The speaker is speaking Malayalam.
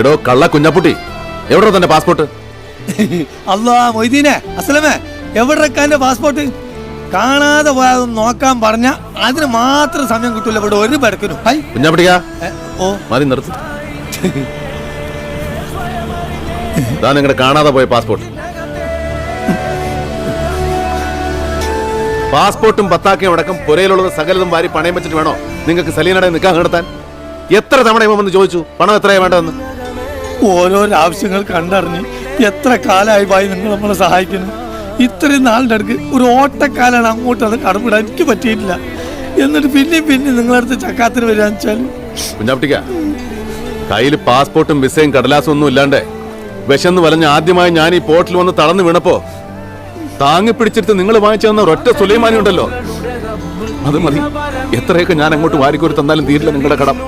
എടോ കള്ള കുഞ്ഞപ്പുട്ടി, എവിടെ തന്റെ പാസ്പോർട്ട്? അല്ലാ മൊയ്തീനെ, അസ്ലമേ, എവിടെക്കാന്റെ പാസ്പോർട്ട്? കാണാതെ പോയാതൊന്ന് നോക്കാൻ പറഞ്ഞ അതിന് മാത്രം സമയം കിട്ടൂല ഇവിടെ ഒരു പെടക്കിനും. കുഞ്ഞാപ്പിട്ടിക്കാ, ഓ മതി നിർത്ത്. ഇതാ നിങ്ങളുടെ കാണാതെ പോയ പാസ്പോർട്ട്. പാസ്പോർട്ടും പത്താക്കയും അടക്കം പുരയിലുള്ളത് സകലതും വാരി പണയം വെച്ചിട്ട് വേണോ നിങ്ങൾക്ക് സലീനയുടെ നിക്കാഹ് നടത്താൻ? എത്ര തവണ വന്ന് ചോദിച്ചു പണം എത്രയാ വേണ്ടതെന്ന്? ഓരോരോ ആവശ്യങ്ങൾ കണ്ടറിഞ്ഞ് എത്ര കാലമായി ഭായി നിങ്ങൾ നമ്മളെ സഹായിക്കുന്നു. ഇത്രയും നാളിൻ്റെ അടുക്ക് ഒരു ഓട്ടക്കാലാണ് അങ്ങോട്ട് അത് കടപ്പിടാൻ എനിക്ക് പറ്റിയിട്ടില്ല. എന്നിട്ട് പിന്നെ നിങ്ങളടുത്ത് ചക്കാത്തിന് വരികയെന്ന് വെച്ചാൽ കുഞ്ഞാപ്പിട്ടിക്ക, കയ്യിൽ പാസ്പോർട്ടും വിസയും കടലാസും ഒന്നും ഇല്ലാണ്ട് വിശന്ന് വലഞ്ഞ് ആദ്യമായി ഞാൻ ഈ പോർട്ടിൽ വന്ന് തളർന്നു വീണപ്പോ താങ്ങി പിടിച്ചെടുത്ത് നിങ്ങൾ വാങ്ങിച്ചു തന്ന ഒരൊറ്റ സുലൈമാനി ഉണ്ടല്ലോ, അത് മതി. എത്രയൊക്കെ ഞാൻ അങ്ങോട്ട് വാരിക്കോരി തന്നാലും തീരില്ല നിങ്ങളുടെ കടം.